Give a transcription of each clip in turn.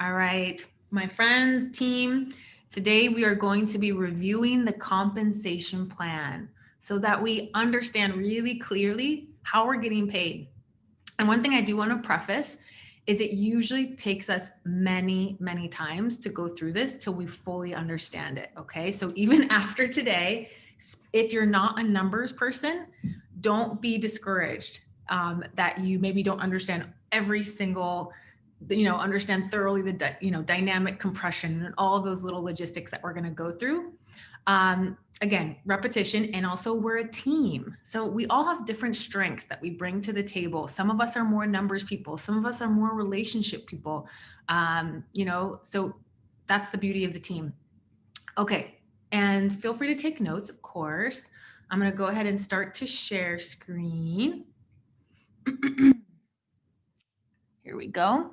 All right, my friends, team, today we are going to be reviewing the compensation plan so that we understand really clearly how we're getting paid. And one thing I do want to preface is it usually takes us many, many times to go through this till we fully understand it. Okay. So even after today, if you're not a numbers person, don't be discouraged that you maybe don't understand every single, understand thoroughly the, dynamic compression and all of those little logistics that we're going to go through. Again, repetition, and also we're a team. So we all have different strengths that we bring to the table. Some of us are more numbers people. Some of us are more relationship people. So that's the beauty of the team. Okay. And feel free to take notes, of course. I'm going to go ahead and start to share screen. Here we go.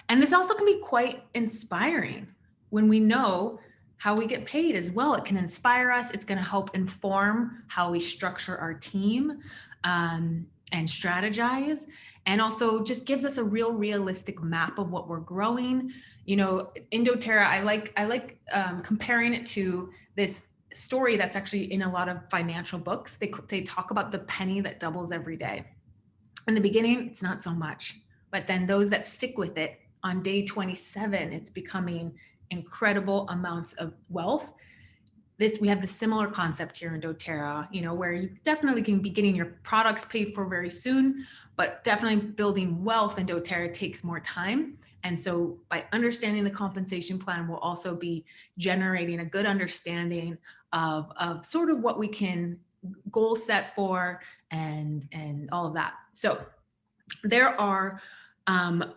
And this also can be quite inspiring when we know how we get paid as well. It can inspire us. It's going to help inform how we structure our team and strategize, and also just gives us a real realistic map of what we're growing. In doTERRA, I like comparing it to this story that's actually in a lot of financial books. They talk about the penny that doubles every day. In the beginning, it's not so much, but then those that stick with it, on day 27, it's becoming incredible amounts of wealth. We have the similar concept here in doTERRA, where you definitely can be getting your products paid for very soon, but definitely building wealth in doTERRA takes more time. And so by understanding the compensation plan, we'll also be generating a good understanding of sort of what we can goal set for and all of that. So there are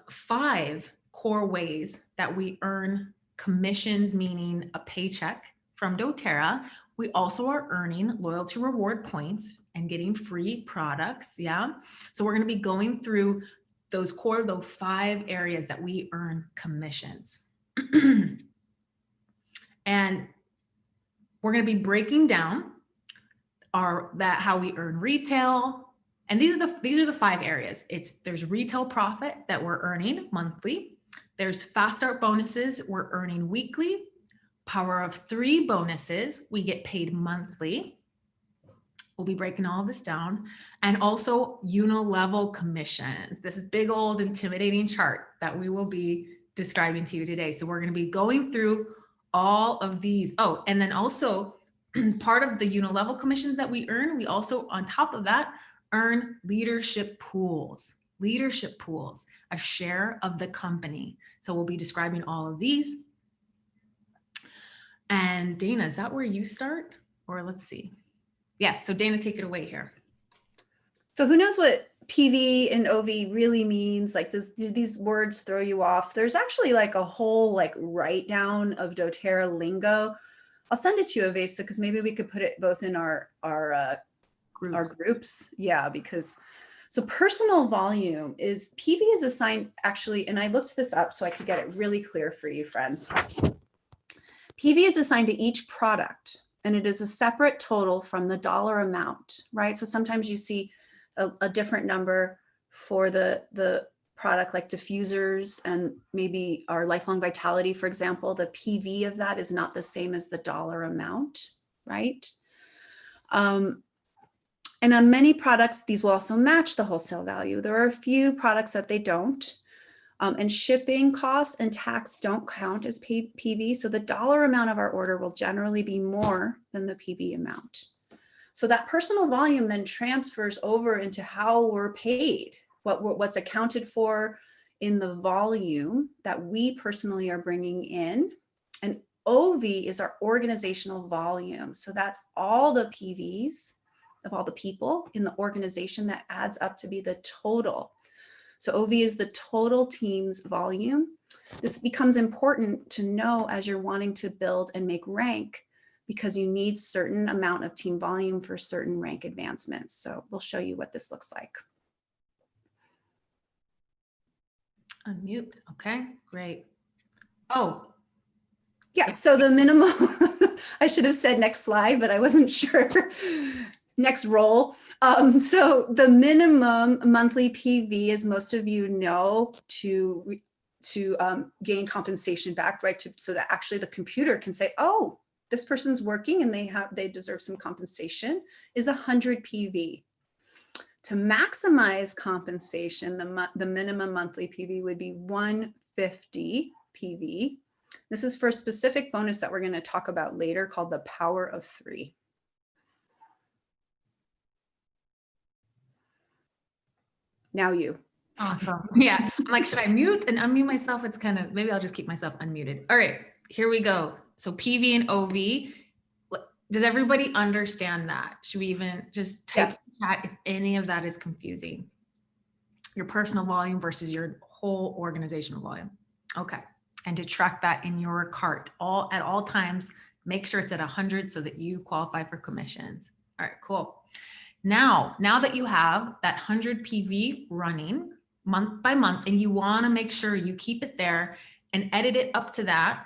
5 core ways that we earn commissions, meaning a paycheck from doTERRA. We also are earning loyalty reward points and getting free products. Yeah. So we're going to be going through those 5 areas that we earn commissions. And we're going to be breaking down how we earn retail. And these are the 5 areas. There's retail profit that we're earning monthly. There's fast start bonuses we're earning weekly. Power of 3 bonuses, we get paid monthly. We'll be breaking all of this down. And also uni-level commissions, this big old intimidating chart that we will be describing to you today. So we're going to be going through all of these. Oh, and then also part of the uni-level commissions that we earn, we also, on top of that, earn leadership pools, a share of the company. So we'll be describing all of these. And Dana, is that where you start? Or let's see. Yes, so Dana, take it away here. So who knows what PV and OV really means? Like, do these words throw you off? There's actually like a whole write down of doTERRA lingo. I'll send it to you, Avasa, because maybe we could put it both in our groups. Yeah, because so personal volume is PV is assigned actually, and I looked this up so I could get it really clear for you, friends. PV is assigned to each product, and it is a separate total from the dollar amount, right? So sometimes you see a different number for the product like diffusers and maybe our lifelong vitality, for example. The PV of that is not the same as the dollar amount, right? And on many products, these will also match the wholesale value. There are a few products that they don't. And shipping costs and tax don't count as PV. So the dollar amount of our order will generally be more than the PV amount. So that personal volume then transfers over into how we're paid, what's accounted for in the volume that we personally are bringing in. And OV is our organizational volume. So that's all the PVs of all the people in the organization that adds up to be the total. So OV is the total team's volume. This becomes important to know as you're wanting to build and make rank, because you need certain amount of team volume for certain rank advancements. So we'll show you what this looks like. Unmute. Okay, great. Oh. Yeah, so the minimum, I should have said next slide, but I wasn't sure. Next roll. So the minimum monthly PV, as most of you know, to gain compensation back, right? So that actually the computer can say, oh, this person's working and they deserve some compensation, is 100 PV. To maximize compensation, the minimum monthly PV would be 150 PV. This is for a specific bonus that we're going to talk about later called the power of 3. Now you. Awesome. Yeah. I'm like, should I mute and unmute myself? It's kind of, maybe I'll just keep myself unmuted. All right, here we go. So PV and OV. Does everybody understand that? Should we even just type in chat if any of that is confusing? Your personal volume versus your whole organizational volume. Okay. And to track that in your cart at all times, make sure it's at 100 so that you qualify for commissions. All right, cool. Now that you have that 100 PV running month by month, and you want to make sure you keep it there and edit it up to that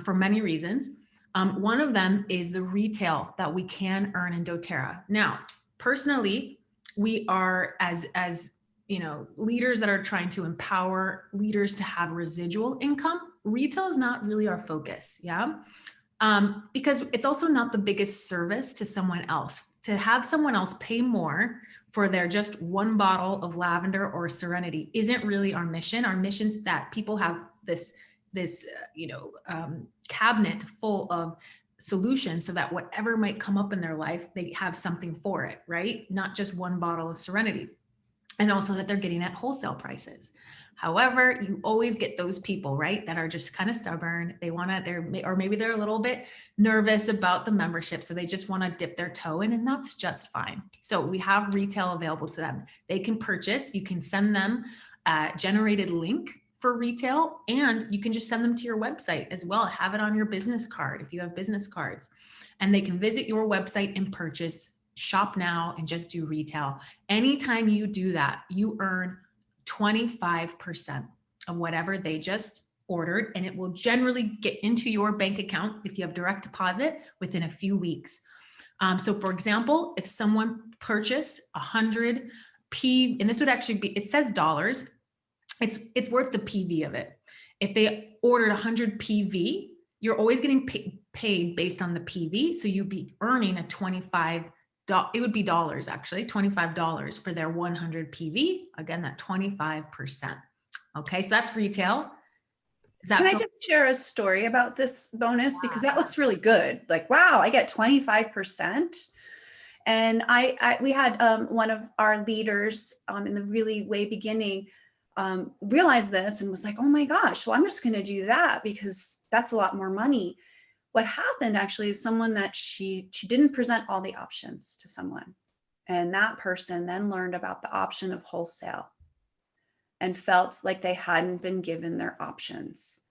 for many reasons. One of them is the retail that we can earn in doTERRA. Now, personally, we are as leaders that are trying to empower leaders to have residual income. Retail is not really our focus, yeah, because it's also not the biggest service to someone else. To have someone else pay more for their just one bottle of lavender or serenity isn't really our mission. Our mission's that people have this cabinet full of solutions so that whatever might come up in their life, they have something for it, right? Not just one bottle of serenity. And also that they're getting at wholesale prices. However, you always get those people, right, that are just kind of stubborn. They want to, or maybe they're a little bit nervous about the membership. So they just want to dip their toe in, and that's just fine. So we have retail available to them. They can purchase, you can send them a generated link for retail, and you can just send them to your website as well. Have it on your business card if you have business cards, and they can visit your website and purchase, shop now, and just do retail. Anytime you do that, you earn 25% of whatever they just ordered, and it will generally get into your bank account if you have direct deposit within a few weeks. So for example, if someone purchased 100 P, and this would actually be, it says dollars, it's worth the PV of it. If they ordered 100 PV, you're always getting paid based on the PV. So you'd be earning a it would be dollars actually, $25 for their 100 PV. Again, that 25%. Okay, so that's retail. Can I just share a story about this bonus? Because that looks really good. Like, wow, I get 25%. And we had one of our leaders in the really way beginning realized this and was like, oh my gosh, well, I'm just going to do that because that's a lot more money. What happened actually is someone that she didn't present all the options to someone. And that person then learned about the option of wholesale and felt like they hadn't been given their options.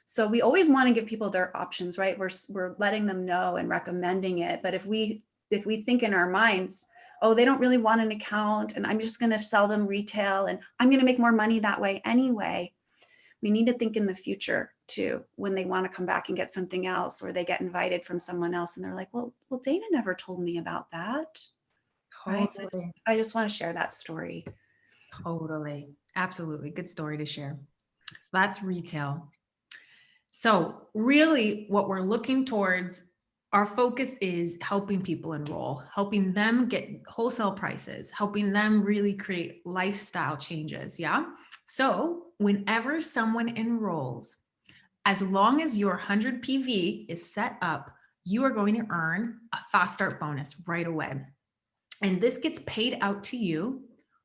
So we always want to give people their options, right? We're letting them know and recommending it. But if we think in our minds, oh, they don't really want an account and I'm just going to sell them retail and I'm going to make more money that way anyway. We need to think in the future too, when they want to come back and get something else, or they get invited from someone else and they're like, well, Dana never told me about that. Totally. Right? So I just want to share that story. Totally. Absolutely. Good story to share. So that's retail. So really what we're looking towards, our focus is helping people enroll, helping them get wholesale prices, helping them really create lifestyle changes. Yeah. So whenever someone enrolls, as long as your 100 PV is set up, you are going to earn a fast start bonus right away. And this gets paid out to you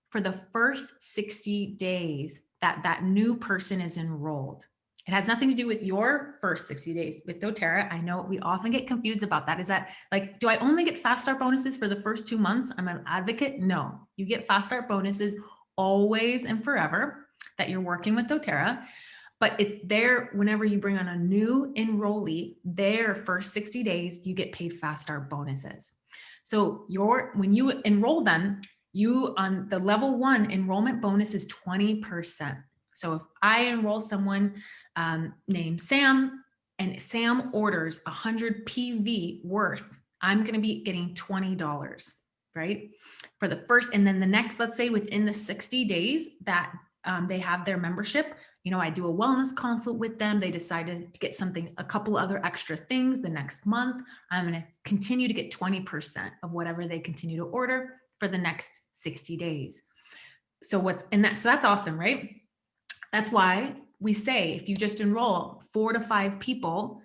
for the first 60 days that new person is enrolled. It has nothing to do with your first 60 days with doTERRA. I know we often get confused about that. Is that like, do I only get fast start bonuses for the first 2 months? I'm an advocate. No, you get fast start bonuses always and forever that you're working with doTERRA. But it's there whenever you bring on a new enrollee, their first 60 days, you get paid fast start bonuses. So when you enroll them, you on the level 1 enrollment bonus is 20%. So if I enroll someone named Sam and Sam orders 100 PV worth, I'm going to be getting $20, right? For the first, and then the next, let's say within the 60 days, that they have their membership. You know, I do a wellness consult with them. They decide to get something, a couple other extra things the next month. I'm going to continue to get 20% of whatever they continue to order for the next 60 days. So that's awesome, right? That's why we say, if you just enroll 4 to 5 people,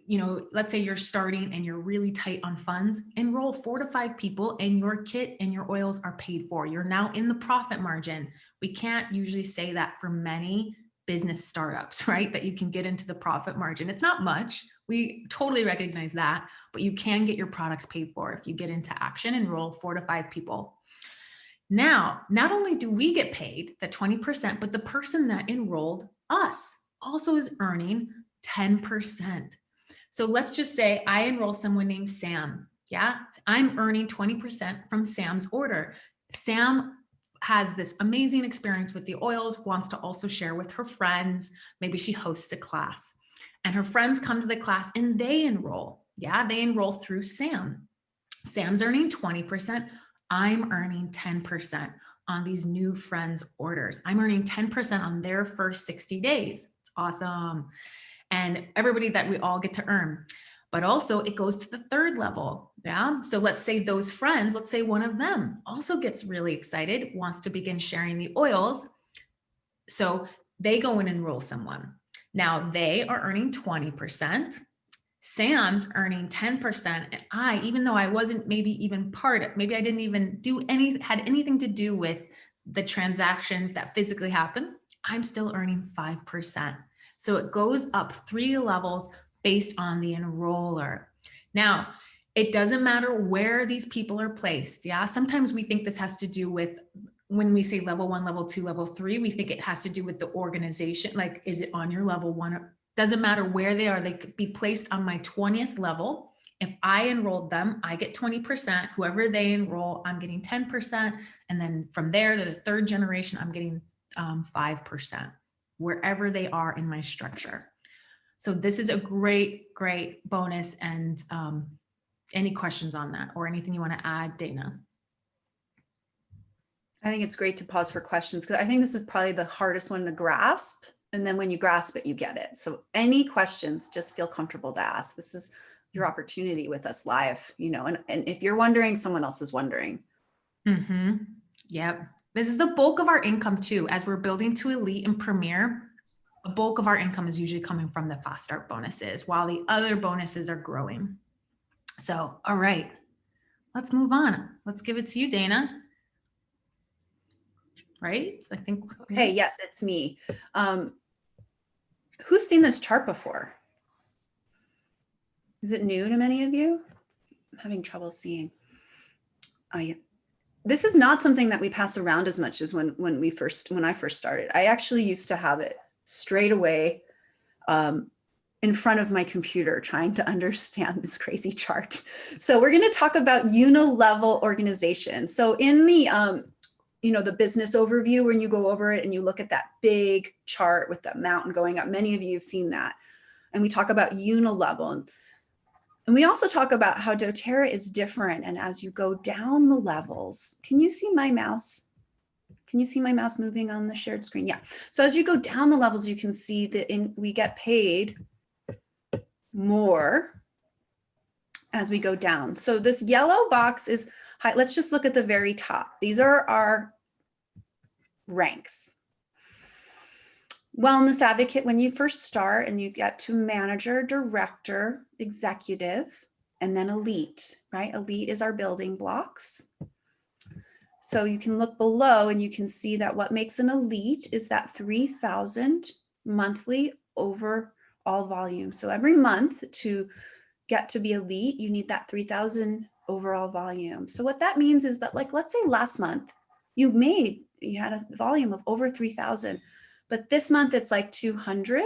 you know, let's say you're starting and you're really tight on funds, enroll 4 to 5 people and your kit and your oils are paid for. You're now in the profit margin. We can't usually say that for many business startups, right? That you can get into the profit margin. It's not much. We totally recognize that, but you can get your products paid for if you get into action, enroll 4 to 5 people. Now, not only do we get paid the 20%, but the person that enrolled us also is earning 10%. So let's just say I enroll someone named Sam. Yeah, I'm earning 20% from Sam's order. Sam has this amazing experience with the oils, wants to also share with her friends. Maybe she hosts a class and her friends come to the class and they enroll. Yeah, they enroll through Sam. Sam's earning 20%. I'm earning 10% on these new friends' orders. I'm earning 10% on their first 60 days. It's awesome. And everybody that we all get to earn. But also it goes to the third level. Yeah. So let's say those friends, let's say one of them also gets really excited, wants to begin sharing the oils. So they go and enroll someone. Now they are earning 20%. Sam's earning 10%. And I, even though I wasn't maybe even maybe I didn't even had anything to do with the transaction that physically happened, I'm still earning 5%. So it goes up 3 levels based on the enroller. Now, it doesn't matter where these people are placed. Yeah. Sometimes we think this has to do with, when we say level 1, level 2, level 3, we think it has to do with the organization. Like, is it on your level 1? Doesn't matter where they are. They could be placed on my 20th level. If I enrolled them, I get 20%. Whoever they enroll, I'm getting 10%. And then from there to the 3rd generation, I'm getting 5%, wherever they are in my structure. So this is a great, great bonus. And any questions on that or anything you want to add, Dana? I think it's great to pause for questions because I think this is probably the hardest one to grasp. And then when you grasp it, you get it. So any questions, just feel comfortable to ask. This is your opportunity with us live, you know, and if you're wondering, someone else is wondering. Mm-hmm. Yep. This is the bulk of our income too. As we're building to Elite and Premier, the bulk of our income is usually coming from the fast start bonuses while the other bonuses are growing. So, all right, let's move on. Let's give it to you, Dana. Right? So I think. Okay. Yes, it's me. Who's seen this chart before? Is it new to many of you? I'm having trouble seeing. This is not something that we pass around as much as when I first started. I actually used to have it straight away in front of my computer trying to understand this crazy chart. So we're going to talk about unilevel organization. So in the the business overview, when you go over it and you look at that big chart with the mountain going up, many of you have seen that. And we talk about unilevel. And we also talk about how doTERRA is different. And as you go down the levels, can you see my mouse? Can you see my mouse moving on the shared screen? Yeah. So as you go down the levels, you can see that we get paid more as we go down. So this yellow box is high. Let's just look at the very top. These are our ranks. Wellness advocate, when you first start and you get to manager, director, executive, and then elite, right? Elite is our building blocks. So you can look below and you can see that what makes an elite is that 3,000 monthly overall volume. So every month to get to be elite, you need that 3,000 overall volume. So what that means is that, like, let's say last month you had a volume of over 3,000, but this month it's like 200.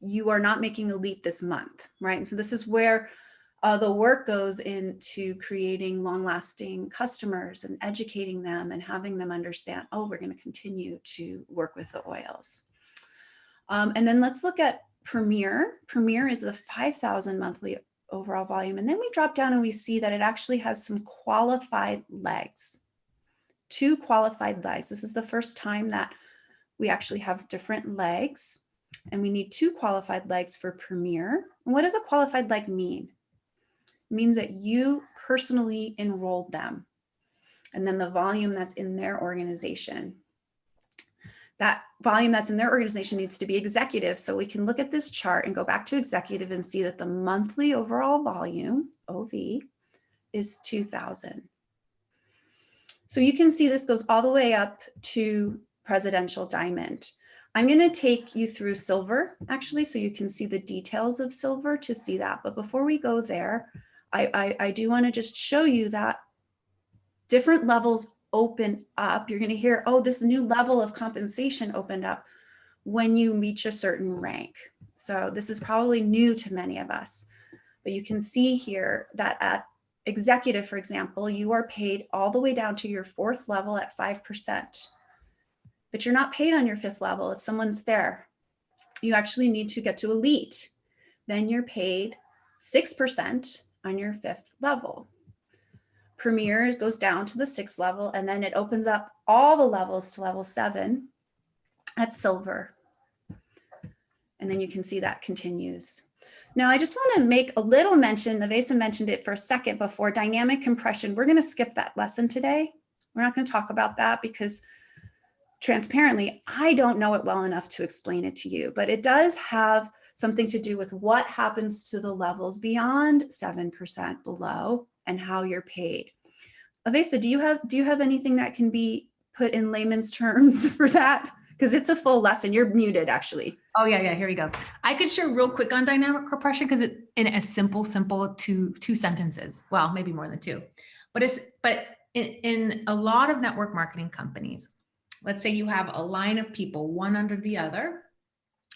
You are not making elite this month, right? And so this is where the work goes into creating long-lasting customers and educating them and having them understand, oh, we're going to continue to work with the oils. And then let's look at Premier. Premier is the 5,000 monthly overall volume. And then we drop down and we see that it actually has some qualified legs 2 qualified legs. This is the first time that we actually have different legs, and we need 2 qualified legs for Premier. And what does a qualified leg mean? It means that you personally enrolled them, and then the volume that's in their organization. That volume that's in their organization needs to be executive. So we can look at this chart and go back to executive and see that the monthly overall volume, OV, is 2,000. So you can see this goes all the way up to Presidential Diamond. I'm going to take you through Silver, actually, so you can see the details of Silver to see that. But before we go there, I do want to just show you that different levels open up. You're going to hear, oh, this new level of compensation opened up when you reach a certain rank. So this is probably new to many of us, but you can see here that at executive, for example, you are paid all the way down to your 4th level at 5%, but you're not paid on your 5th level. If someone's there, you actually need to get to elite. Then you're paid 6% on your 5th level. Premier goes down to the 6th level, and then it opens up all the levels to level 7 at Silver. And then you can see that continues. Now, I just want to make a little mention, Avasa mentioned it for a second before, dynamic compression. We're going to skip that lesson today. We're not going to talk about that because transparently, I don't know it well enough to explain it to you, but it does have something to do with what happens to the levels beyond 7% below and how you're paid. Avasa, do you have anything that can be put in layman's terms for that? Because it's a full lesson. You're muted, actually. Oh yeah, here we go. I could share real quick on dynamic compression because it's in a simple two sentences. Well, maybe more than 2, but in a lot of network marketing companies, let's say you have a line of people, one under the other.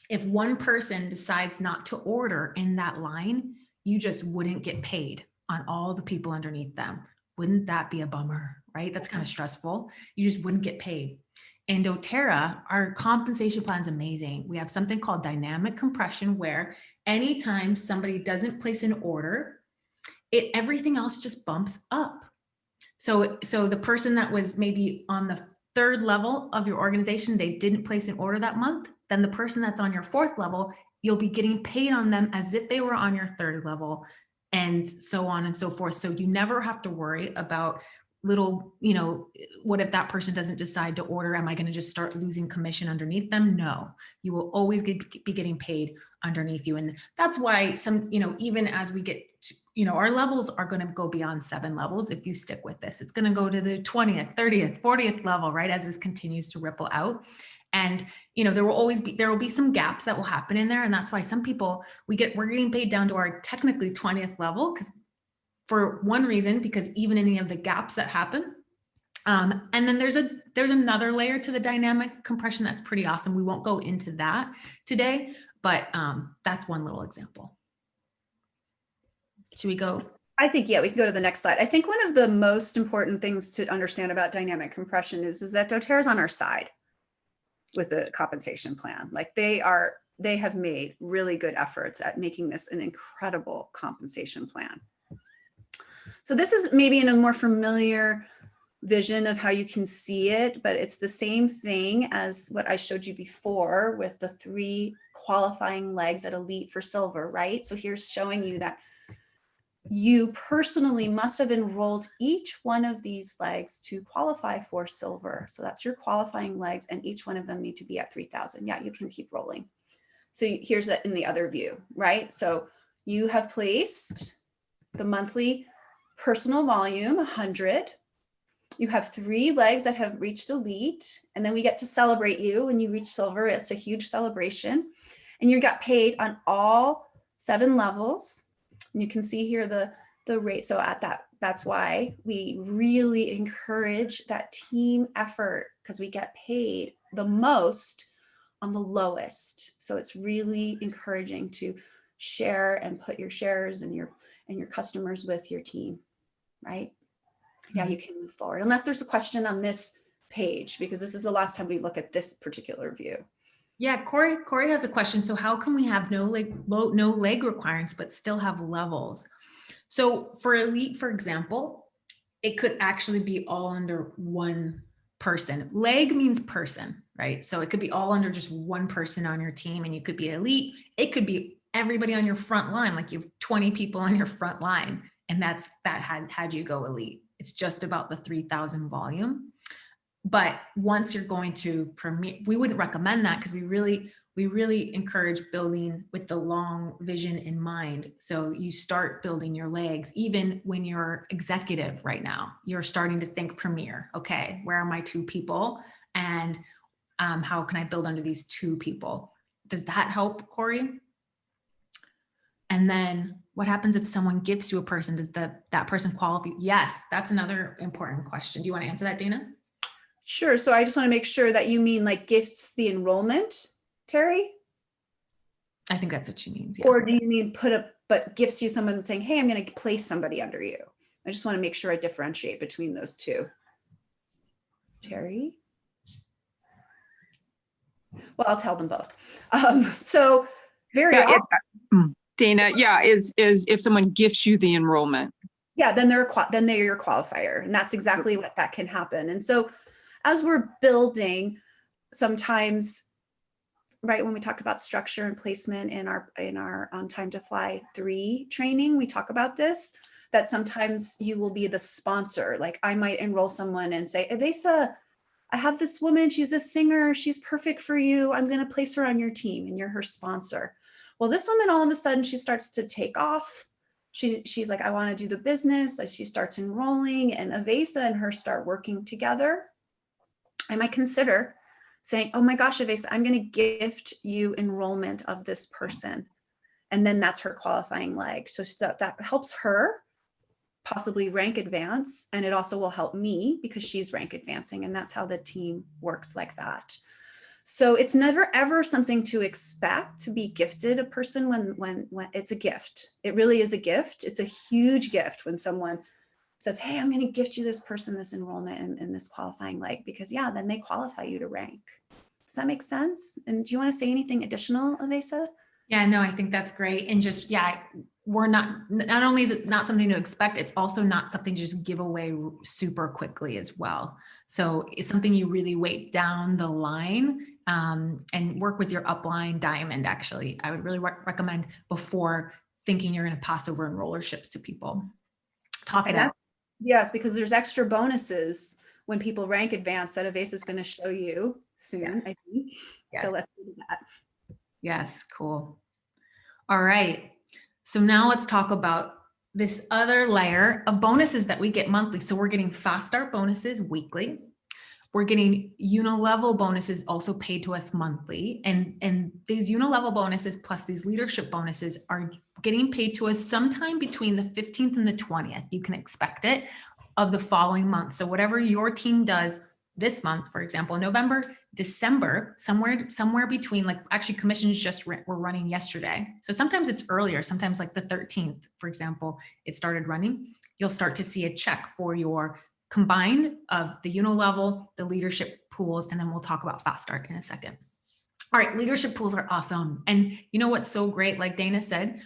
If one person decides not to order in that line, you just wouldn't get paid on all the people underneath them. Wouldn't that be a bummer, right? That's kind of stressful. You just wouldn't get paid. In doTERRA, our compensation plan is amazing. We have something called dynamic compression, where anytime somebody doesn't place an order, everything else just bumps up. So the person that was maybe on the 3rd level of your organization, they didn't place an order that month, then the person that's on your 4th level, you'll be getting paid on them as if they were on your 3rd level, and so on and so forth. So you never have to worry about little, what if that person doesn't decide to order? Am I going to just start losing commission underneath them? No, you will always be getting paid underneath you. And that's why even as we get to, our levels are going to go beyond 7 levels. If you stick with this, it's going to go to the 20th, 30th, 40th level, right? As this continues to ripple out. And, there will be some gaps that will happen in there. And that's why some people, we're getting paid down to our technically 20th level, because for one reason, because even any of the gaps that happen. And then there's another layer to the dynamic compression that's pretty awesome. We won't go into that today, but that's one little example. Should we go? I think, yeah, we can go to the next slide. I think one of the most important things to understand about dynamic compression is that doTERRA is on our side with the compensation plan. Like they have made really good efforts at making this an incredible compensation plan. So this is maybe in a more familiar vision of how you can see it, but it's the same thing as what I showed you before with the 3 qualifying legs at elite for Silver, right? So here's showing you that you personally must have enrolled each one of these legs to qualify for Silver. So that's your qualifying legs, and each one of them need to be at 3,000. Yeah, you can keep rolling. So here's that in the other view, right? So you have placed the monthly personal volume, 100. You have 3 legs that have reached elite, and then we get to celebrate you when you reach Silver. It's a huge celebration, and you got paid on all 7 levels. And you can see here the rate. So at that's why we really encourage that team effort, because we get paid the most on the lowest. So it's really encouraging to share and put your shares and your customers with your team, right? Yeah, you can move forward unless there's a question on this page, because this is the last time we look at this particular view. Yeah, Corey has a question. So how can we have no leg requirements but still have levels? So for elite, for example, it could actually be all under one person. Leg means person, right? So it could be all under just one person on your team, and you could be elite. It could be everybody on your front line, like you have 20 people on your front line, and that had you go elite. It's just about the 3,000 volume. But once you're going to premier, we wouldn't recommend that, because we really encourage building with the long vision in mind. So you start building your legs, even when you're executive right now, you're starting to think premier. Okay, where are my 2 people? And how can I build under these 2 people? Does that help, Corey? And then what happens if someone gifts you a person? Does that person qualify? Yes, that's another important question. Do you want to answer that, Dana? Sure. So I just want to make sure that you mean like gifts the enrollment, Terry? I think that's what she means. Yeah. Or do you mean but gifts you someone saying, hey, I'm going to place somebody under you? I just want to make sure I differentiate between those two. Terry? Well, I'll tell them both. So very often, Dana, yeah, is if someone gifts you the enrollment. Yeah, then they're your qualifier, and that's exactly what that can happen. And so as we're building, sometimes, right, when we talk about structure and placement in our On Time to Fly 3 training, we talk about this, that sometimes you will be the sponsor. Like I might enroll someone and say, Avasa, I have this woman, she's a singer, she's perfect for you. I'm going to place her on your team, and you're her sponsor. Well, this woman, all of a sudden, she starts to take off. She's like, I want to do the business. As she starts enrolling, and Avasa and her start working together, I might consider saying, oh my gosh, Avasa, I'm going to gift you enrollment of this person. And then that's her qualifying leg. So that helps her possibly rank advance. And it also will help me because she's rank advancing. And that's how the team works like that. So it's never ever something to expect to be gifted a person when it's a gift. It really is a gift. It's a huge gift when someone says, hey, I'm going to gift you this person, this enrollment and this qualifying leg, because yeah, then they qualify you to rank. Does that make sense? And do you want to say anything additional, Avasa? Yeah, no, I think that's great. And just, yeah, we're not only is it not something to expect, it's also not something to just give away super quickly as well. So it's something you really wait down the line and work with your upline diamond. Actually, I would really recommend before thinking you're going to pass over enrollerships to people. Talk it out. Yes, because there's extra bonuses when people rank advance that Avasa is going to show you soon, yeah. I think. Yes. So let's do that. Yes, cool. All right. So now let's talk about this other layer of bonuses that we get monthly. So we're getting fast start bonuses weekly. We're getting unilevel bonuses also paid to us monthly. And these unilevel bonuses plus these leadership bonuses are getting paid to us sometime between the 15th and the 20th. You can expect it of the following month. So whatever your team does this month, for example, November, December, somewhere between, like actually commissions just were running yesterday. So sometimes it's earlier, sometimes like the 13th, for example, it started running. You'll start to see a check for your combined of the unilevel, the leadership pools, and then we'll talk about fast start in a second. All right, leadership pools are awesome. And you know what's so great? Like Dana said,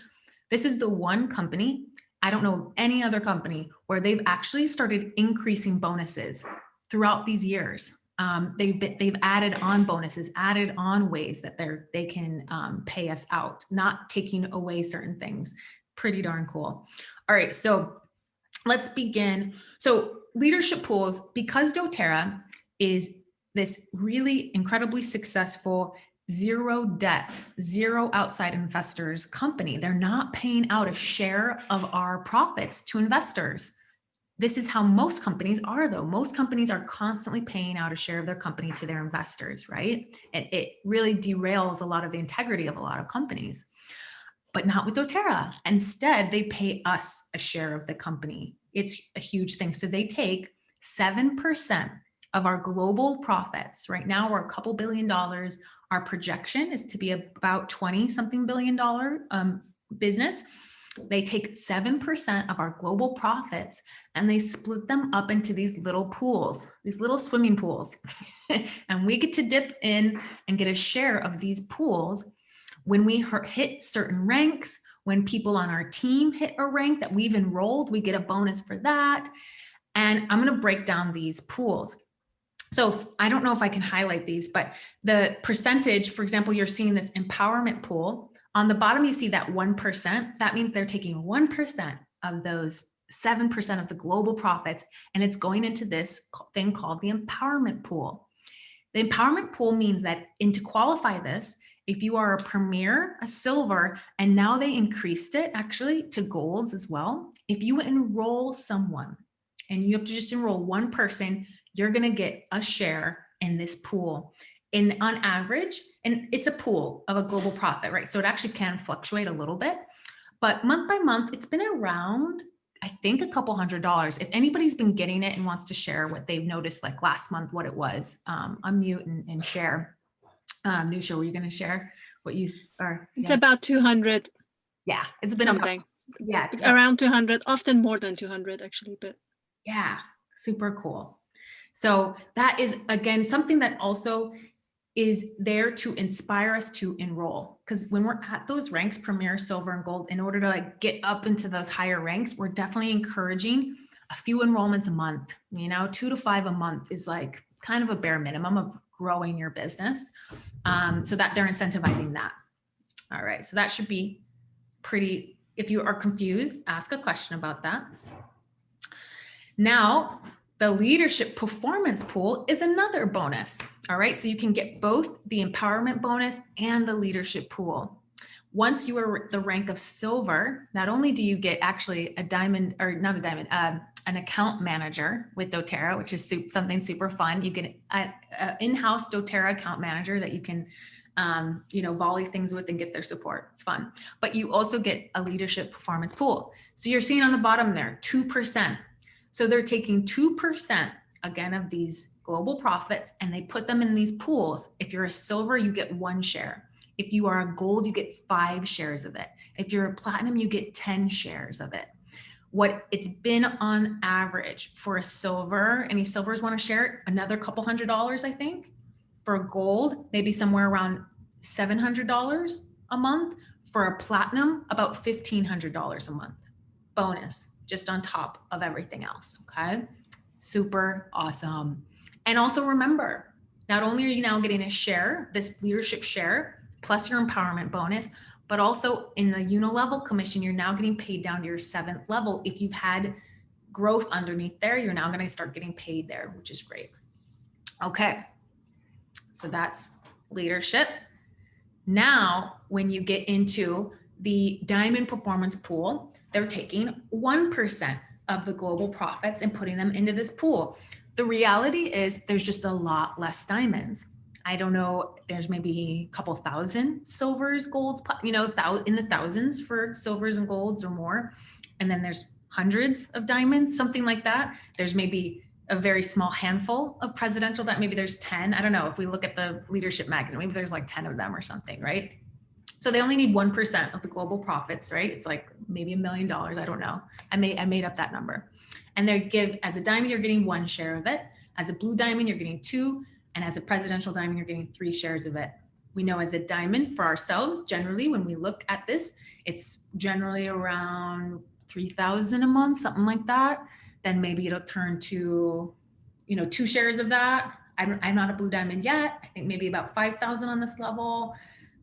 this is the one company, I don't know any other company where they've actually started increasing bonuses throughout these years. They've added on bonuses, added on ways that they can pay us out, not taking away certain things. Pretty darn cool. All right, so let's begin. So leadership pools, because doTERRA is this really incredibly successful, zero debt, zero outside investors company. They're not paying out a share of our profits to investors. This is how most companies are, though. Most companies are constantly paying out a share of their company to their investors, right? And it really derails a lot of the integrity of a lot of companies, but not with doTERRA. Instead, they pay us a share of the company. It's a huge thing. So they take 7% of our global profits. Right now, we're a couple $2 billion. Our projection is to be about 20-something $20 billion business. They take 7% of our global profits and they split them up into these little pools, these little swimming pools. And we get to dip in and get a share of these pools when we hit certain ranks. When people on our team hit a rank that we've enrolled, we get a bonus for that. And I'm going to break down these pools. So I don't know if I can highlight these, but the percentage, for example, you're seeing this empowerment pool. On the bottom, you see that 1%. That means they're taking 1% of those 7% of the global profits, and it's going into this thing called the empowerment pool. The empowerment pool means that, and to qualify this, if you are a premier, a silver, and now they increased it actually to golds as well. If you enroll someone and you have to just enroll one person, you're going to get a share in this pool. And on average, and it's a pool of a global profit, right? So it actually can fluctuate a little bit, but month by month, it's been around, I think, a couple $100s. If anybody's been getting it and wants to share what they've noticed, like last month, what it was, unmute and share. Nusha, were you going to share what you are? It's about 200 Yeah, it's been something. Yeah, Around 200, often more than 200 actually, but yeah, super cool. So that is, again, something that also is there to inspire us to enroll. Because when we're at those ranks, premier, silver, and gold, in order to like get up into those higher ranks, we're definitely encouraging a few enrollments a month. 2 to 5 a month is like kind of a bare minimum of growing your business. So that they're incentivizing that. All right, so that should be pretty. If you are confused, ask a question about that. Now, the leadership performance pool is another bonus. All right, so you can get both the empowerment bonus and the leadership pool. Once you are the rank of silver, not only do you get actually a diamond, or not a diamond, an account manager with doTERRA, which is something super fun. You get an in-house doTERRA account manager that you can volley things with and get their support. It's fun. But you also get a leadership performance pool. So you're seeing on the bottom there, 2%. So they're taking 2% again of these global profits and they put them in these pools. If you're a silver, you get 1 share. If you are a gold, you get 5 shares of it. If you're a platinum, you get 10 shares of it. What it's been on average for a silver, any silvers want to share it? Another couple $100s, I think. For a gold, maybe somewhere around $700 a month. For a platinum, about $1,500 a month. Bonus, just on top of everything else, okay? Super awesome. And also remember, not only are you now getting a share, this leadership share, plus your empowerment bonus, but also in the unilevel commission, you're now getting paid down to your 7th level. If you've had growth underneath there, you're now going to start getting paid there, which is great. Okay, so that's leadership. Now, when you get into the diamond performance pool, they're taking 1% of the global profits and putting them into this pool. The reality is there's just a lot less diamonds. I don't know, there's maybe a couple thousand silvers, golds, in the thousands for silvers and golds or more. And then there's hundreds of diamonds, something like that. There's maybe a very small handful of presidential, that maybe there's 10. I don't know, if we look at the leadership magazine, maybe there's like 10 of them or something, right? So they only need 1% of the global profits, right? It's like maybe $1 million, I don't know. I made up that number. And they give, as a diamond, you're getting 1 share of it. As a blue diamond, you're getting 2. And as a presidential diamond, you're getting 3 shares of it. We know as a diamond for ourselves, generally, when we look at this, it's generally around 3,000 a month, something like that. Then maybe it'll turn to, 2 shares of that. I'm not a blue diamond yet. I think maybe about 5,000 on this level,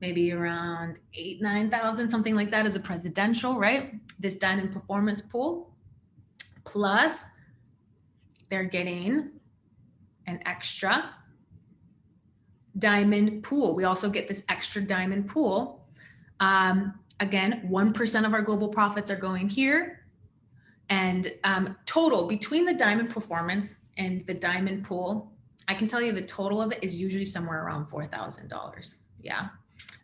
maybe around 8,000, 9,000, something like that as a presidential, right? This diamond performance pool. Plus, they're getting an extra diamond pool. We also get this extra diamond pool. Again, 1% of our global profits are going here. And total between the diamond performance and the diamond pool, I can tell you the total of it is usually somewhere around $4,000. Yeah.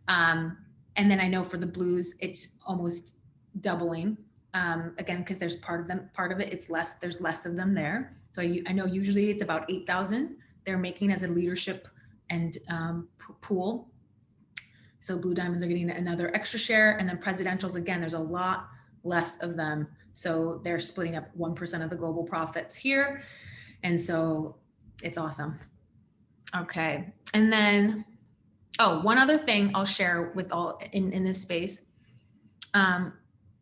And then I know for the blues, it's almost doubling. Again, because there's part of it, it's less, there's less of them there. So I know usually it's about 8,000 they're making as a leadership and pool. So blue diamonds are getting another extra share, and then presidentials, again, there's a lot less of them. So they're splitting up 1% of the global profits here. And so it's awesome. Okay. And then, one other thing I'll share with all in this space.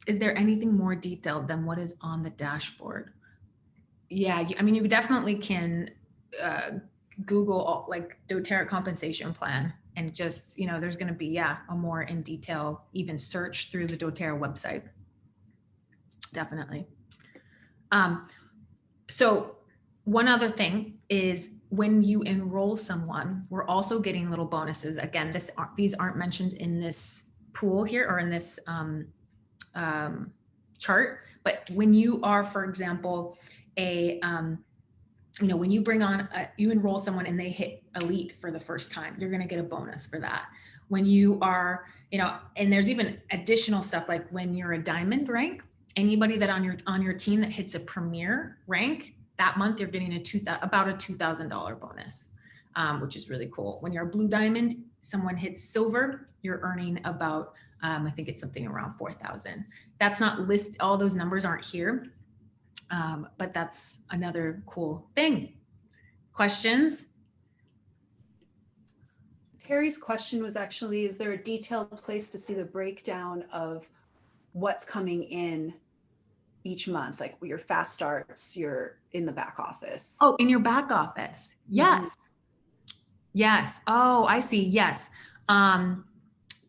Is there anything more detailed than what is on the dashboard? Yeah, I mean, you definitely can Google like doTERRA compensation plan, and just, there's going to be, a more in detail, even search through the doTERRA website. Definitely. So one other thing is when you enroll someone, we're also getting little bonuses. Again, these aren't mentioned in this pool here or in this chart, but when you are, for example, when you bring on, you enroll someone and they hit elite for the first time, you're going to get a bonus for that. When you are, and there's even additional stuff like when you're a diamond rank, anybody that on your team that hits a premier rank that month, you're getting about a $2,000 bonus, which is really cool. When you're a blue diamond, someone hits silver, you're earning about, I think it's something around 4,000. That's not all those numbers aren't here. But that's another cool thing. Questions? Terry's question was actually, is there a detailed place to see the breakdown of what's coming in each month? Like your fast starts, you're in the back office. Oh, in your back office. Yes. Mm-hmm. Yes. Oh, I see. Yes.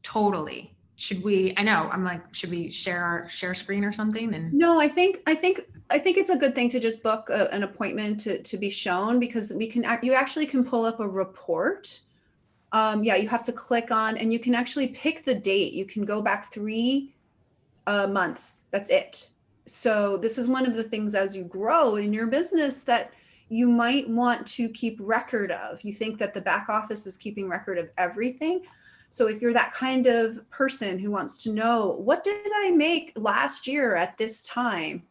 Totally. Should we, I know, I'm like, should we share screen or something? And no, I think it's a good thing to just book an appointment to be shown, because you actually can pull up a report. You have to click on, and you can actually pick the date. You can go back 3 months. That's it. So this is one of the things as you grow in your business that you might want to keep record of. You think that the back office is keeping record of everything. So if you're that kind of person who wants to know, what did I make last year at this time?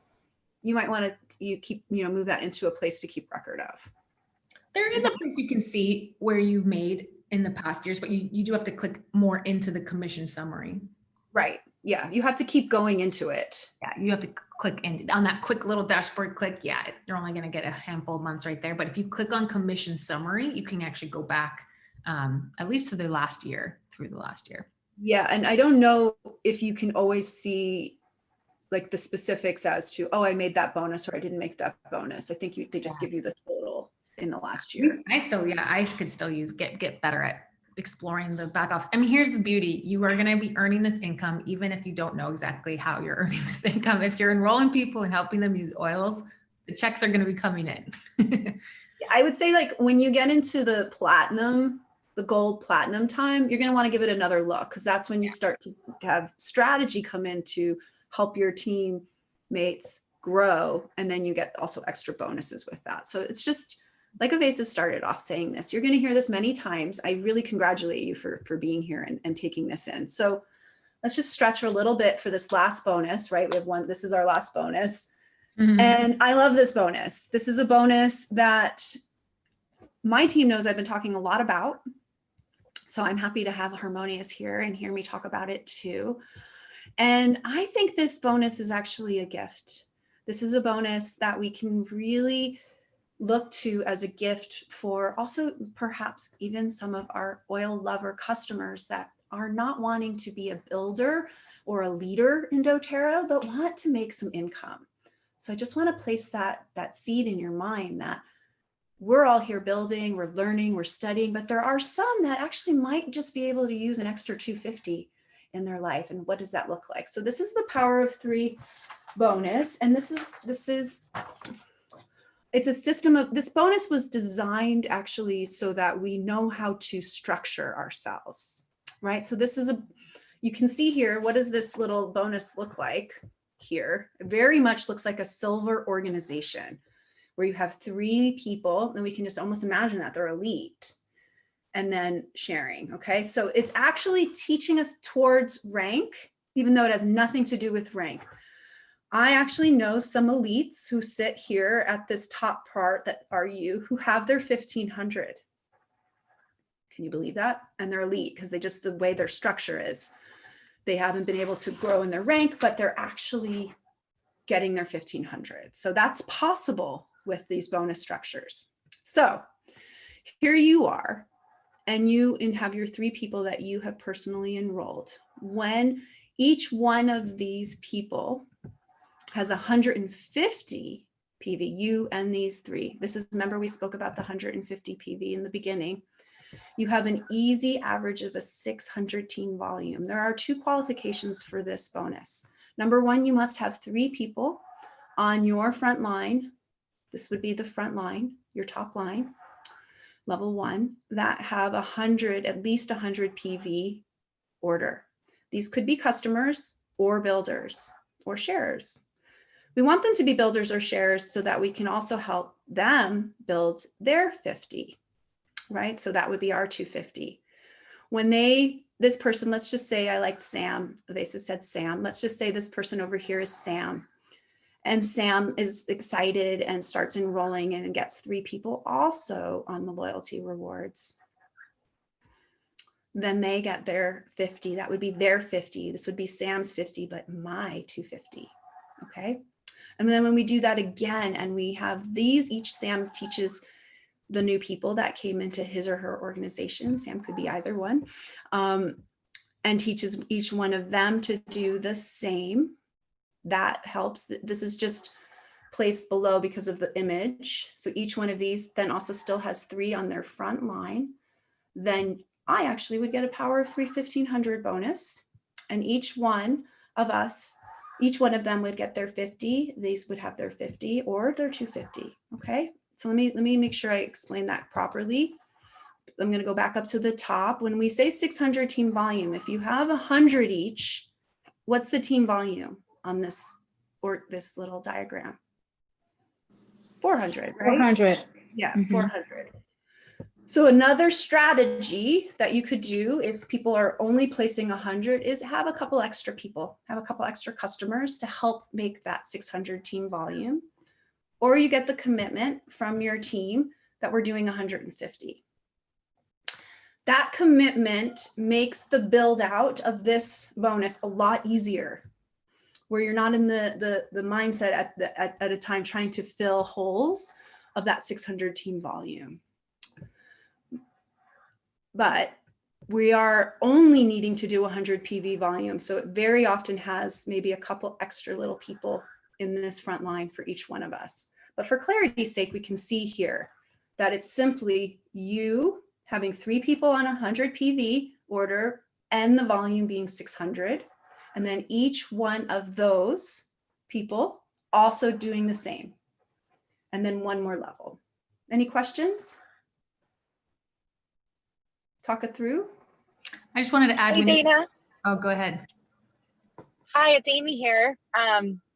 You might want to move that into a place to keep record of. There is a place you can see where you've made in the past years, but you do have to click more into the commission summary. Right. Yeah. You have to keep going into it. Yeah. You have to click on that quick little dashboard click. Yeah. You're only going to get a handful of months right there. But if you click on commission summary, you can actually go back at least to the last year, through the last year. Yeah. And I don't know if you can always see like the specifics as to, oh, I made that bonus or I didn't make that bonus. I think they just give you the total in the last year. I could still get better at exploring the back office. I mean, here's the beauty. You are going to be earning this income, even if you don't know exactly how you're earning this income. If you're enrolling people and helping them use oils, the checks are going to be coming in. I would say like when you get into the gold platinum time, you're going to want to give it another look, because that's when you start to have strategy come in to help your teammates grow. And then you get also extra bonuses with that. So it's just like Avasa started off saying this, you're going to hear this many times. I really congratulate you for being here and taking this in. So let's just stretch a little bit for this last bonus, right? We have one, this is our last bonus. Mm-hmm. And I love this bonus. This is a bonus that my team knows I've been talking a lot about. So I'm happy to have Harmonious here and hear me talk about it too. And I think this bonus is actually a gift. This is a bonus that we can really look to as a gift for also perhaps even some of our oil lover customers that are not wanting to be a builder or a leader in doTERRA, but want to make some income. So I just want to place that seed in your mind that we're all here building, we're learning, we're studying, but there are some that actually might just be able to use an extra $250 in their life. And what does that look like? So this is the Power of 3 bonus. And this is it's a system of, this bonus was designed actually so that we know how to structure ourselves, right? So this is you can see here, what does this little bonus look like here? It very much looks like a silver organization where you have 3 people, and we can just almost imagine that they're elite, and then sharing. Okay. So it's actually teaching us towards rank, even though it has nothing to do with rank. I actually know some elites who sit here at this top part that are you, who have their 1,500. Can you believe that? And they're elite because the way their structure is, they haven't been able to grow in their rank, but they're actually getting their 1,500. So that's possible with these bonus structures. So here you are, and you have your 3 people that you have personally enrolled. When each one of these people has 150 PV, you and these three. This is, remember we spoke about the 150 PV in the beginning. You have an easy average of a 600 team volume. There are 2 qualifications for this bonus. Number 1, you must have 3 people on your front line. This would be the front line, your top line, level 1, that have at least 100 PV order. These could be customers or builders or sharers. We want them to be builders or sharers so that we can also help them build their 50, right? So that would be our 250. When this person, let's just say I liked Sam, Avasa said Sam. Let's just say this person over here is Sam. And Sam is excited and starts enrolling and gets 3 people also on the loyalty rewards. Then they get their 50. That would be their 50. This would be Sam's 50, but my 250. Okay. And then when we do that again, and we have these, each Sam teaches the new people that came into his or her organization. Sam could be either one, and teaches each one of them to do the same. That helps. This is just placed below because of the image. So each one of these then also still has 3 on their front line. Then I actually would get a power of 3 1500 bonus. And each one of them would get their 50. These would have their 50 or their 250. Okay. So let me make sure I explain that properly. I'm going to go back up to the top. When we say 600 team volume, if you have 100 each, what's the team volume on this little diagram? 400, right? 400. Yeah, Mhm. 400. So another strategy that you could do if people are only placing 100 is have a couple extra people, have a couple extra customers to help make that 600 team volume. Or you get the commitment from your team that we're doing 150. That commitment makes the build out of this bonus a lot easier, where you're not in the mindset at a time trying to fill holes of that 600 team volume. But we are only needing to do 100 PV volume. So it very often has maybe a couple extra little people in this front line for each one of us. But for clarity's sake, we can see here that it's simply you having 3 people on 100 PV order and the volume being 600. And then each one of those people also doing the same. And then 1 more level. Any questions? Talk it through. I just wanted to add. Hey, Dana. Oh, go ahead. Hi, it's Amy here.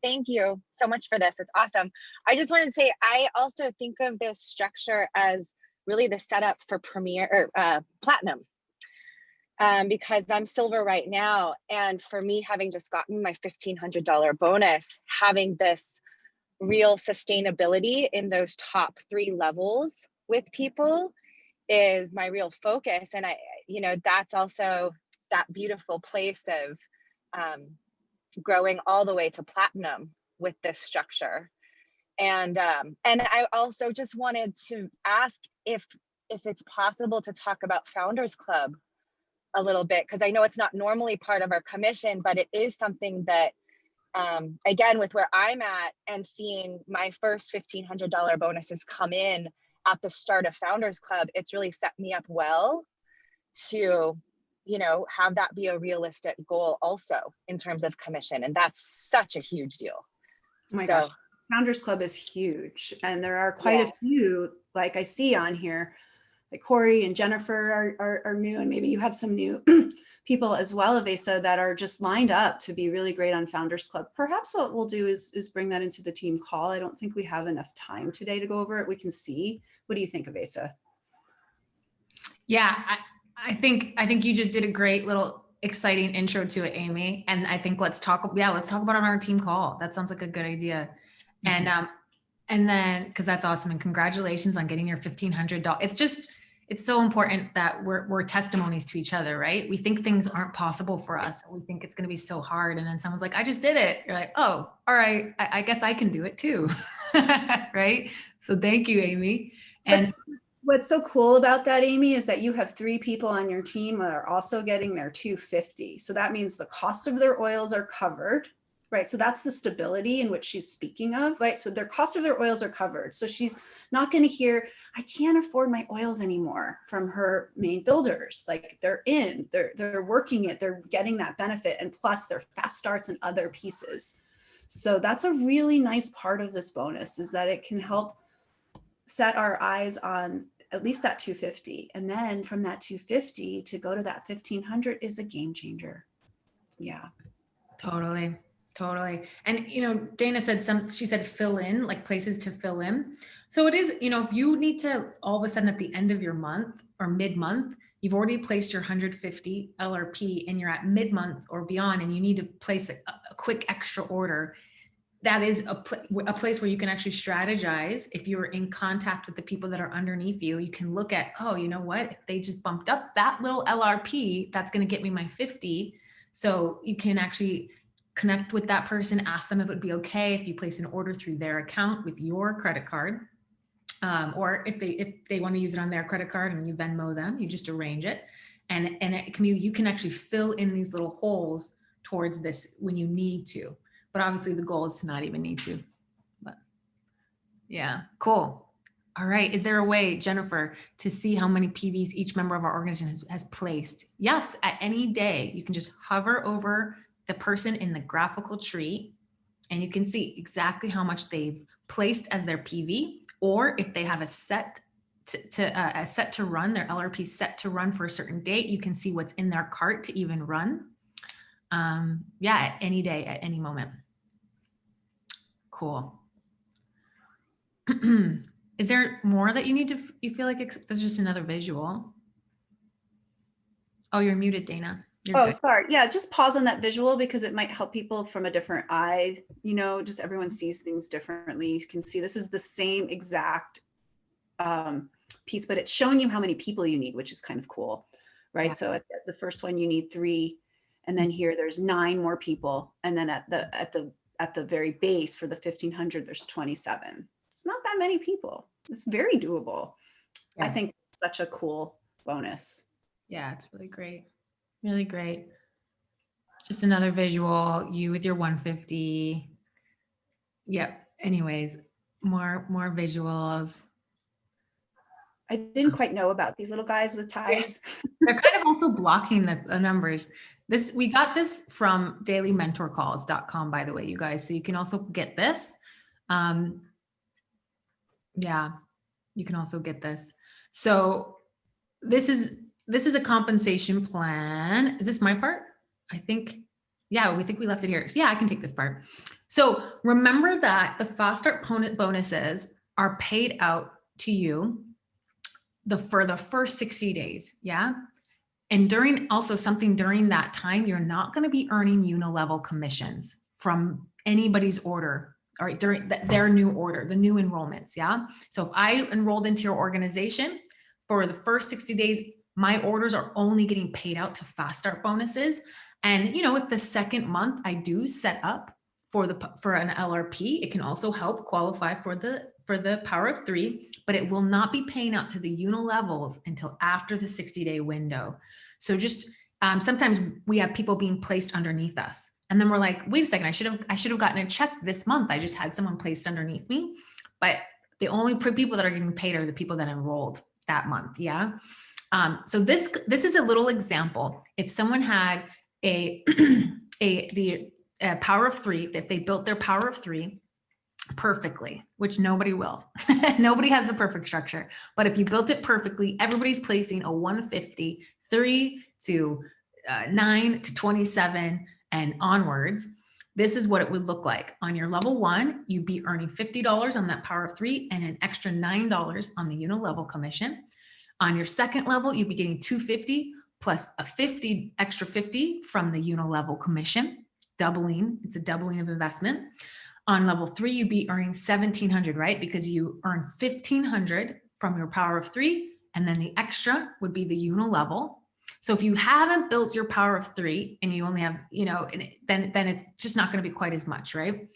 Thank you so much for this. It's awesome. I just wanted to say, I also think of this structure as really the setup for Premier or Platinum, because I'm silver right now. And for me, having just gotten my $1,500 bonus, having this real sustainability in those top 3 levels with people is my real focus. And that's also that beautiful place of growing all the way to platinum with this structure. And I also just wanted to ask if it's possible to talk about Founders Club a little bit, because I know it's not normally part of our commission, but it is something that, again, with where I'm at and seeing my first $1,500 bonuses come in at the start of Founders Club, it's really set me up well to, have that be a realistic goal also in terms of commission. And that's such a huge deal. Oh my gosh, Founders Club is huge. And there are quite a few, like I see on here, like Corey and Jennifer are new, and maybe you have some new people as well, Avasa, that are just lined up to be really great on Founders Club. Perhaps what we'll do is bring that into the team call. I don't think we have enough time today to go over it. We can see. What do you think, Avasa? Yeah, I think you just did a great little exciting intro to it, Amy. And I think let's talk about it on our team call. That sounds like a good idea. Mm-hmm. And then, because that's awesome. And congratulations on getting your $1,500. It's so important that we're testimonies to each other, right? We think things aren't possible for us. We think it's going to be so hard. And then someone's like, I just did it. You're like, oh, all right. I guess I can do it too. Right? So thank you, Amy. And what's so cool about that, Amy, is that you have 3 people on your team that are also getting their 250. So that means the cost of their oils are covered. right? So that's the stability in which she's speaking of, right? So their cost of their oils are covered. So she's not going to hear, I can't afford my oils anymore from her main builders. Like they're working it, they're getting that benefit. And plus their fast starts and other pieces. So that's a really nice part of this bonus, is that it can help set our eyes on at least that 250. And then from that 250 to go to that 1500 is a game changer. Yeah. Totally. Totally. And, Dana said she said fill in, like places to fill in. So it is, if you need to all of a sudden at the end of your month or mid-month, you've already placed your 150 LRP and you're at mid-month or beyond, and you need to place a quick extra order. That is a place where you can actually strategize. If you're in contact with the people that are underneath you, you can look at, oh, you know what? If they just bumped up that little LRP, that's going to get me my 50. So you can actually connect with that person, ask them if it would be okay if you place an order through their account with your credit card. Or if they want to use it on their credit card and you Venmo them, you just arrange it. And it can be, you can actually fill in these little holes towards this when you need to. But obviously the goal is to not even need to. But yeah, cool. All right. Is there a way, Jennifer, to see how many PVs each member of our organization has placed? Yes, at any day, you can just hover over the person in the graphical tree and you can see exactly how much they've placed as their PV, or if they have a set to run, their LRP set to run for a certain date, you can see what's in their cart to even run. Yeah, at any day, at any moment. Cool. Is there more that you feel like there's just another visual? Oh, you're muted, Dana. You're good. Sorry. Yeah, just pause on that visual because it might help people from a different eye. Just everyone sees things differently. You can see this is the same exact piece, but it's showing you how many people you need, which is kind of cool, right? Yeah. So at the first one, you need 3, and then here there's 9 more people, and then at the very base for the 1500, there's 27. It's not that many people. It's very doable. Yeah. I think it's such a cool bonus. Yeah, it's really great. Really great. Just another visual, you with your 150. Yep. Anyways, more visuals. I didn't quite know about these little guys with ties. They're kind of also blocking the numbers. We got this from dailymentorcalls.com, by the way, you guys. So you can also get this. Yeah, you can also get this. So this is a compensation plan. Is this my part? I think, yeah, we think we left it here. So yeah, I can take this part. So remember that the fast start bonuses are paid out to you for the first 60 days. Yeah. And during that time, you're not going to be earning unilevel commissions from anybody's order, all right, during their new order, the new enrollments. Yeah. So if I enrolled into your organization for the first 60 days, my orders are only getting paid out to fast start bonuses. And, if the second month I do set up for an LRP, it can also help qualify for the power of 3, but it will not be paying out to the unilevels until after the 60-day window. So just sometimes we have people being placed underneath us. And then we're like, wait a second, I should have gotten a check this month. I just had someone placed underneath me. But the only people that are getting paid are the people that enrolled that month. Yeah. So this is a little example. If someone had the power of 3, if they built their power of 3 perfectly, which nobody will, nobody has the perfect structure, but if you built it perfectly, everybody's placing a 150, 3 to 9 to 27 and onwards. This is what it would look like. On your level 1, you'd be earning $50 on that power of 3 and an extra $9 on the unilevel commission. On your second level, you'd be getting $250 plus a extra 50 from the unilevel commission, doubling. It's a doubling of investment. On level 3, you'd be earning $1,700, right? Because you earn $1,500 from your power of 3, and then the extra would be the unilevel. So if you haven't built your power of 3 and you only have, then it's just not going to be quite as much, right?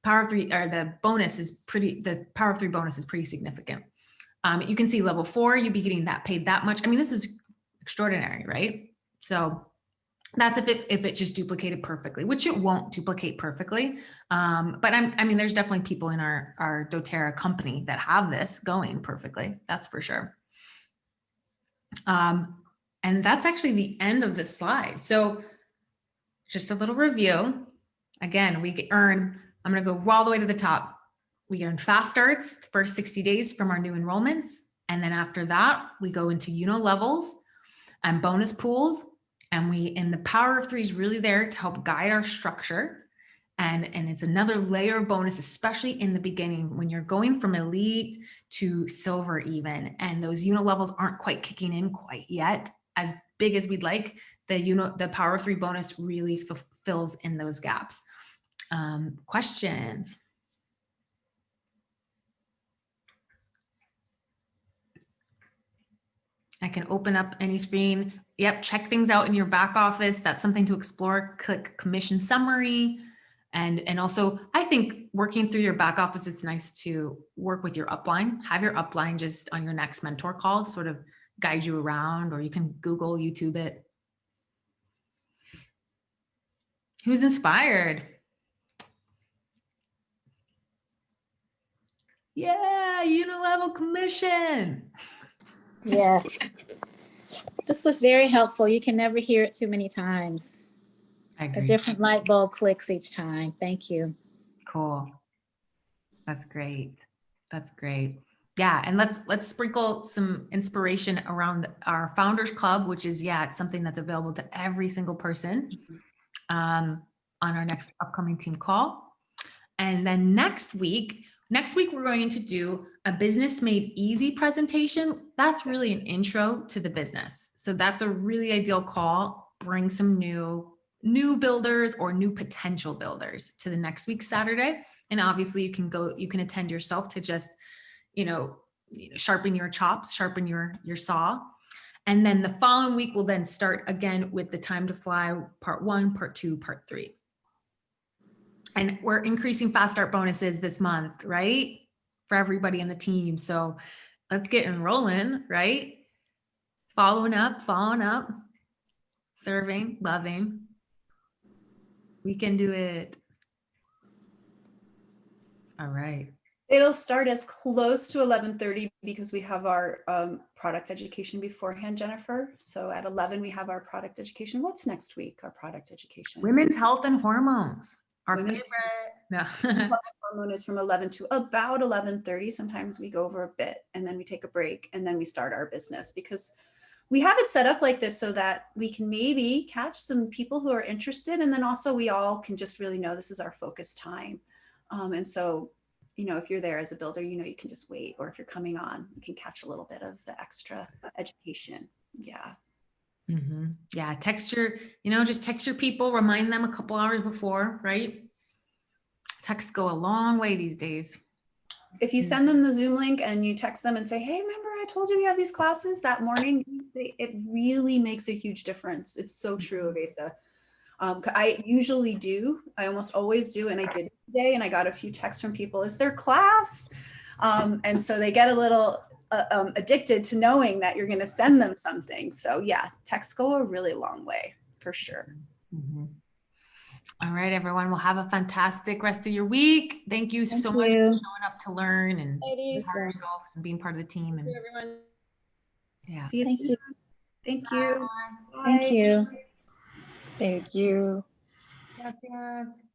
Power of 3 or the power of 3 bonus is pretty significant. You can see level 4, you'd be getting paid that much. I mean, this is extraordinary, right? So That's if it just duplicated perfectly, which it won't duplicate perfectly. But I mean, there's definitely people in our doTERRA company that have this going perfectly. That's for sure. And that's actually the end of this slide. So just a little review. Again, we earn, I'm going to go all the way to the top. We earn fast starts the first 60 days from our new enrollments. And then after that, we go into levels and bonus pools. And the power of 3 is really there to help guide our structure. And it's another layer of bonus, especially in the beginning when you're going from elite to silver even. And those levels aren't quite kicking in quite yet as big as we'd like. The power of 3 bonus really fills in those gaps. Questions? I can open up any screen. Yep, check things out in your back office. That's something to explore. Click commission summary. And also, I think working through your back office, it's nice to work with your upline. Have your upline just on your next mentor call sort of guide you around, or you can Google, YouTube it. Who's inspired? Yeah, unilevel commission. Yes. This was very helpful. You can never hear it too many times. I A agree. different light bulb clicks each time. Thank you. Cool. That's great. That's great. Yeah, and let's sprinkle some inspiration around our Founders Club, which is, it's something that's available to every single person on our next upcoming team call. And then next week we're going to do a Business Made Easy presentation. That's really an intro to the business. So that's a really ideal call. Bring some new builders or new potential builders to the next week's Saturday. And obviously you can attend yourself to just, sharpen your chops, sharpen your saw. And then the following week we'll then start again with the Time to Fly part 1, part 2, part 3. And we're increasing fast start bonuses this month, right? For everybody in the team. So let's get enrolling, right? Following up, serving, loving. We can do it. All right. It'll start as close to 11:30 because we have our product education beforehand, Jennifer. So at 11, we have our product education. What's next week? Our product education. Women's health and hormones. Our Women's favorite. No. Hormone is from 11 to about 11:30. Sometimes we go over a bit and then we take a break and then we start our business, because we have it set up like this so that we can maybe catch some people who are interested. And then also we all can just really know this is our focus time. And so, if you're there as a builder, you can just wait, or if you're coming on, you can catch a little bit of the extra education. Yeah. Mm-hmm. Yeah. Text your people, remind them a couple hours before, right? Texts go a long way these days. If you send them the Zoom link and you text them and say, hey, remember I told you we have these classes that morning, it really makes a huge difference. It's so true, Avasa. I usually do. I almost always do. And I did today, and I got a few texts from people. Is there class? And so they get a little addicted to knowing that you're going to send them something. So yeah, texts go a really long way for sure. Mm-hmm. All right, everyone. Well, have a fantastic rest of your week. Thank you so much for showing up to learn and being part of the team. And everyone. Yeah. See you Thank soon. you. Thank you. Thank Bye. you. Thank you. Gracias.